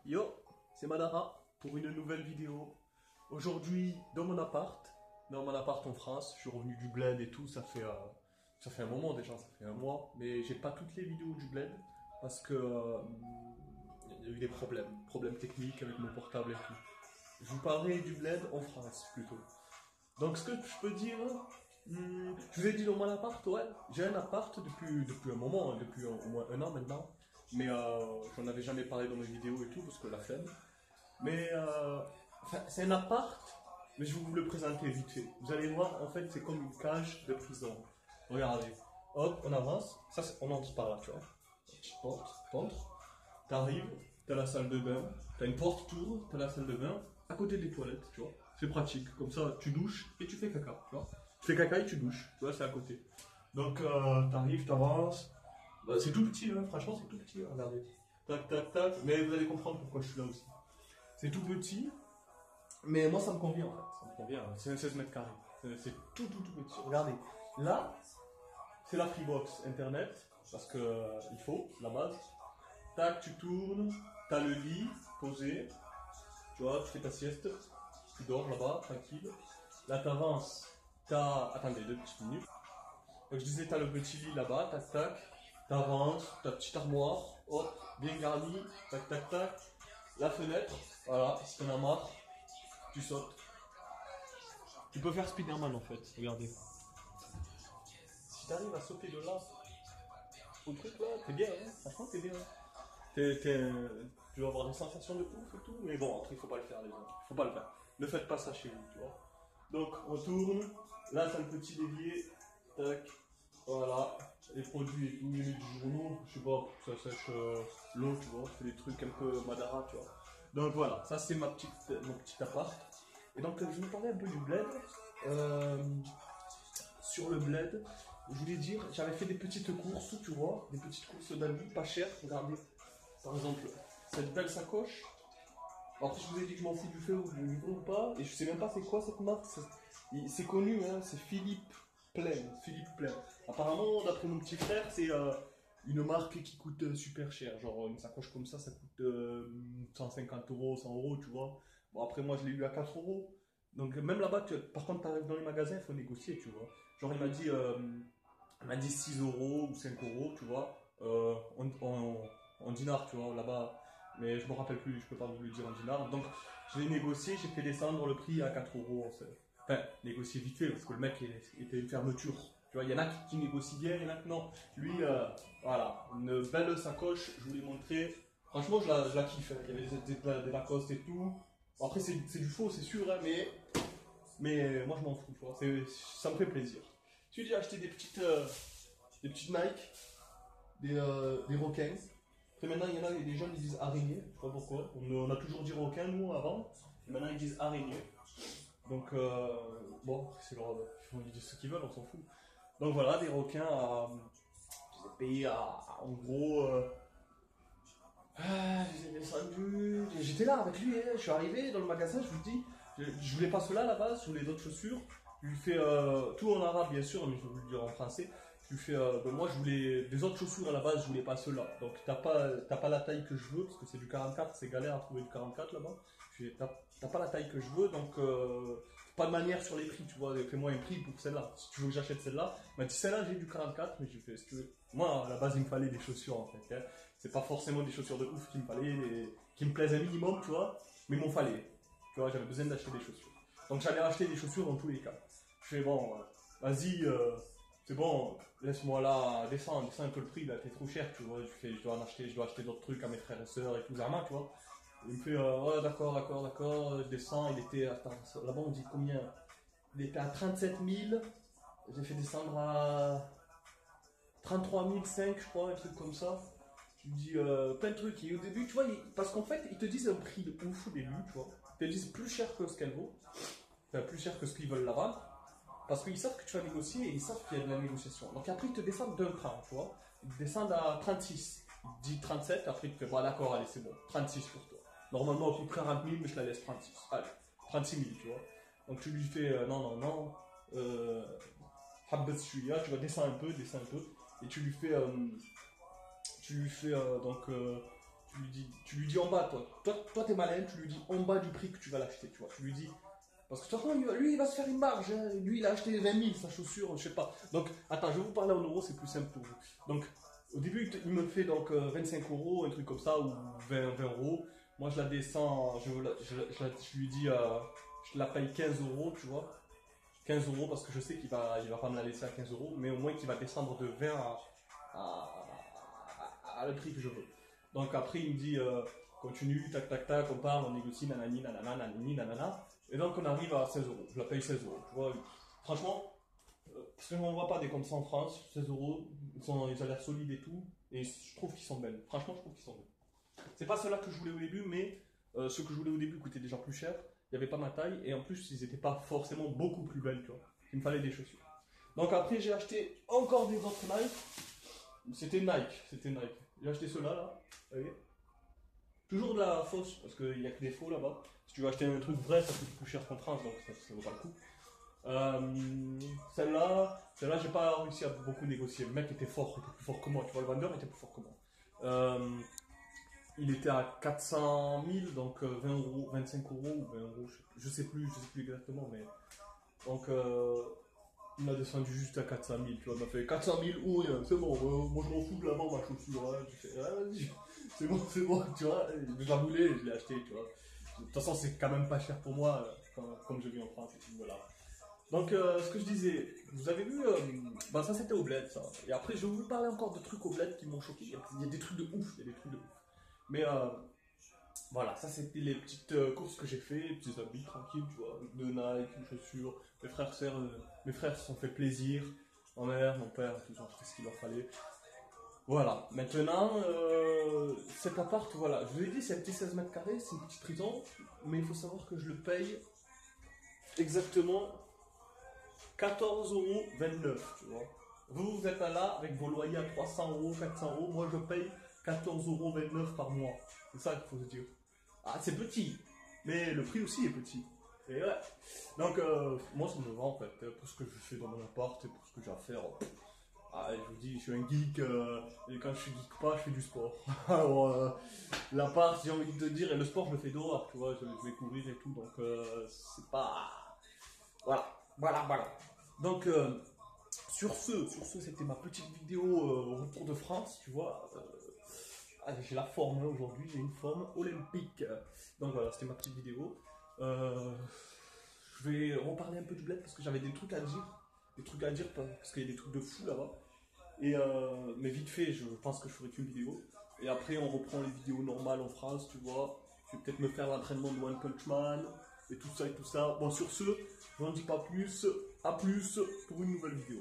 Yo, c'est Madara pour une nouvelle vidéo. Aujourd'hui, dans mon appart en France, je suis revenu du bled et tout, ça fait un moment déjà, ça fait un mois, mais j'ai pas toutes les vidéos du bled parce que il y a eu des problèmes techniques avec mon portable et tout. Je vous parlerai du bled en France plutôt. Donc ce que je peux dire, je vous ai dit dans mon appart, ouais, j'ai un appart depuis un moment, depuis au moins un an maintenant, mais j'en avais jamais parlé dans mes vidéos et tout parce que la flemme. Mais enfin, c'est un appart, mais je vais vous le présenter vite fait. Vous allez voir, en fait, c'est comme une cage de prison. Regardez, hop, on avance, on entre par là, tu vois. Petite porte, t'entres, t'arrives, t'as la salle de bain, t'as une porte tour, t'as la salle de bain, à côté des toilettes, tu vois. C'est pratique, comme ça, tu douches et tu fais caca, tu vois. Tu fais caca et tu douches, tu vois, c'est à côté. Donc, t'arrives, t'avances. Bah, c'est tout petit, hein, franchement, c'est tout petit, hein, regardez. Tac, tac, tac, mais vous allez comprendre pourquoi je suis là aussi. C'est tout petit, mais moi ça me convient en fait. Ça me convient, c'est un 16 mètres carrés. C'est tout petit. Regardez, là, c'est la Freebox internet, parce que il faut, la base. Tac, tu tournes, t'as le lit posé, tu vois, tu fais ta sieste, tu dors là-bas, tranquille. Là, t'avances, attendez, 2 petites minutes. Donc je disais, t'as le petit lit là-bas, tac, tac. T'avances, ta petite armoire, hop, bien garnie, tac, tac, tac. La fenêtre, voilà, si t'en as marre, tu sautes. Tu peux faire Spider-Man en fait, regardez. Si t'arrives à sauter de là, au truc là, t'es bien, hein, franchement t'es bien. Tu vas avoir des sensations de ouf et tout, mais bon, après il faut pas le faire les gens, il faut pas le faire. Ne faites pas ça chez vous, tu vois. Donc on tourne, là c'est un petit dévier, tac, voilà, les produits et tout, il y a du journaux, je sais pas, ça sèche l'eau, tu vois, c'est des trucs un peu Madara, tu vois. Donc voilà, ça c'est mon petit appart. Et donc je vais vous parler un peu du bled. Euh, sur le bled, je voulais dire, j'avais fait des petites courses, tu vois, des petites courses d'habits pas chères. Regardez, par exemple, cette belle sacoche. Alors, après, je vous ai dit que je m'en fous du fait ou du livre ou pas, et je sais même pas c'est quoi cette marque. C'est connu, hein, c'est Philippe Plein. Philippe Plein. Apparemment, d'après mon petit frère, c'est une marque qui coûte super cher. Genre, une sacoche comme ça coûte 150 euros, 100 euros, tu vois. Bon, après, moi, je l'ai eu à 4 euros. Donc, même là-bas, par contre, tu arrives dans les magasins, il faut négocier, tu vois. Genre, il m'a dit 6 euros ou 5 euros, tu vois, en dinars, tu vois, là-bas. Mais je me rappelle plus, je peux pas vous le dire en dinars. Donc, je l'ai négocié, j'ai fait descendre le prix à 4 euros. Enfin, négocier vite fait, parce que le mec était une fermeture. Tu vois, il y en a qui négocient bien, il y en a qui non. Lui, voilà, une belle sacoche, je vous l'ai montré. Franchement, je la kiffe, hein. Il y avait des Lacoste et tout. Bon, après, c'est du faux, c'est sûr, hein, mais moi, je m'en fous, tu vois. Ça me fait plaisir. Ensuite, j'ai acheté des petites Nike, des requins. Après, maintenant, il y en a des gens qui disent araignées, je sais pas pourquoi. On a toujours dit requin, nous, avant. Et maintenant, ils disent araignée. Donc, bon, c'est leur. Ils disent ce qu'ils veulent, on s'en fout. Donc voilà, des requins je les ai payés en gros. Je les ai descendus. J'étais là avec lui, hein. Je suis arrivé dans le magasin, je vous dis. Je voulais pas cela à la base, je voulais d'autres chaussures. Je lui fais tout en arabe, bien sûr, mais je vais vous le dire en français. Je lui fais, ben moi, je voulais des autres chaussures à la base, je voulais pas ceux-là. Donc, t'as pas la taille que je veux, parce que c'est du 44, c'est galère à trouver du 44 là-bas. T'as pas la taille que je veux, donc pas de manière sur les prix, tu vois. Fais-moi un prix pour celle-là. Si tu veux que j'achète celle-là, il m'a dit celle-là, j'ai du 44, mais j'ai fait, si tu veux. Moi, à la base, il me fallait des chaussures en fait, hein. C'est pas forcément des chaussures de ouf qu'il me fallait, qui me plaisent un minimum, tu vois, mais il m'en fallait. Tu vois, j'avais besoin d'acheter des chaussures. Donc j'allais acheter des chaussures dans tous les cas. Je fais bon, vas-y, c'est bon, laisse-moi là, descends un peu le prix, là, t'es trop cher, tu vois. Je dois acheter d'autres trucs à mes frères et sœurs et tout, Zama, tu vois. Il me fait, ouais, d'accord, je descends, il était, attends, là-bas on dit combien? Il était à 37 000, j'ai fait descendre à 33 500, je crois, un truc comme ça. Tu dis plein de trucs. Et au début, tu vois, parce qu'en fait, ils te disent un prix de ouf au début, tu vois. Ils te disent plus cher que ce qu'elle vaut. Enfin, plus cher que ce qu'ils veulent la vendre. Parce qu'ils savent que tu vas négocier et ils savent qu'il y a de la négociation. Donc après, ils te descendent d'un cran, tu vois. Ils te descendent à 36. Ils te disent 37, après ils te font, bah d'accord, allez, c'est bon, 36 pour toi. Normalement, on coûte 40 000, mais je la laisse 36. Allez, 36 000, tu vois. Donc tu lui fais, non, Habbat Shuya, tu vas descendre un peu, et tu lui fais, donc, tu lui dis en bas, toi t'es malin, tu lui dis en bas du prix que tu vas l'acheter, tu vois. Tu lui dis, parce que de toute façon, lui il va se faire une marge, hein. Lui il a acheté 20 000 sa chaussure, je sais pas. Donc, attends, je vais vous parler en euros, c'est plus simple pour vous. Donc, au début, il me fait donc 25 euros, un truc comme ça, ou 20 euros. Moi je la descends, je lui dis, je la paye 15 euros, tu vois. 15 euros parce que je sais il va pas me la laisser à 15 euros, mais au moins qu'il va descendre de 20 à le prix que je veux. Donc après il me dit continue, tac tac tac, on parle, on négocie, nanani, nanana, nanani, nanana. Et donc on arrive à 16 euros. Je la paye 16 euros. Tu vois, franchement, parce que on voit pas des comme ça en France, 16 euros, ils ont l'air solides et tout, et je trouve qu'ils sont belles. Franchement, je trouve qu'ils sont belles. C'est pas ceux-là que je voulais au début, mais ceux que je voulais au début coûtaient déjà plus cher. Il n'y avait pas ma taille, et en plus, ils n'étaient pas forcément beaucoup plus belles, tu vois. Il me fallait des chaussures. Donc après, j'ai acheté encore des autres Nike. C'était Nike. J'ai acheté ceux-là, là. Vous voyez, toujours de la fausse, parce qu'il n'y a que des faux là-bas. Si tu veux acheter un truc vrai, ça coûte plus cher qu'en France, donc ça vaut pas le coup. Celle-là, j'ai pas réussi à beaucoup négocier. Le mec était fort, était plus fort que moi. Tu vois, le vendeur était plus fort que moi. Il était à 400 000, donc 20 euros, 25 euros ou 20 euros, je sais plus exactement, mais donc il m'a descendu juste à 400 000, tu vois, il m'a fait 400 000 ou rien, c'est bon, moi je m'en fous de l'avant ma chaussure, hein. J'ai fait, ah, vas-y, c'est bon, tu vois, je la voulais, je l'ai acheté, tu vois. De toute façon, c'est quand même pas cher pour moi, comme je vis en France, et tout, voilà. Donc, ce que je disais, vous avez vu, ben ça c'était au bled, ça. Et après, je vais vous parler encore de trucs au bled qui m'ont choqué. Il y a des trucs de ouf, il y a des trucs de ouf. Mais voilà, ça c'était les petites courses que j'ai fait, les petits habits tranquilles, tu vois, de Nike, une chaussure. Mes frères se sont fait plaisir, ma mère, mon père, tout ça, fait ce qu'il leur fallait. Voilà, maintenant, cet appart, voilà, je vous ai dit, c'est un petit 16 mètres carrés, c'est une petite prison, mais il faut savoir que je le paye exactement 14,29 €, tu vois. Vous êtes là avec vos loyers à 300 euros, 400 euros, moi je paye 14,29 € par mois. C'est ça qu'il faut se dire. Ah, c'est petit, mais le prix aussi est petit. Et ouais. Donc, moi ça me va en fait, pour ce que je fais dans mon appart et pour ce que j'ai à faire. Ah, je vous dis, je suis un geek, et quand je suis geek pas, je fais du sport. Alors, l'appart, j'ai envie de te dire, et le sport, je le fais dehors, tu vois, je vais courir et tout, donc c'est pas. Voilà. Donc, sur ce, c'était ma petite vidéo au retour de France, tu vois. J'ai la forme hein, aujourd'hui, j'ai une forme olympique. Donc voilà, c'était ma petite vidéo. Je vais reparler un peu du bled parce que j'avais des trucs à dire. Parce qu'il y a des trucs de fou là-bas. Et mais vite fait, je pense que je ferai qu'une vidéo. Et après, on reprend les vidéos normales en France, tu vois. Je vais peut-être me faire l'entraînement de One Punch Man et tout ça et tout ça. Bon, sur ce, je n'en dis pas plus. À plus pour une nouvelle vidéo.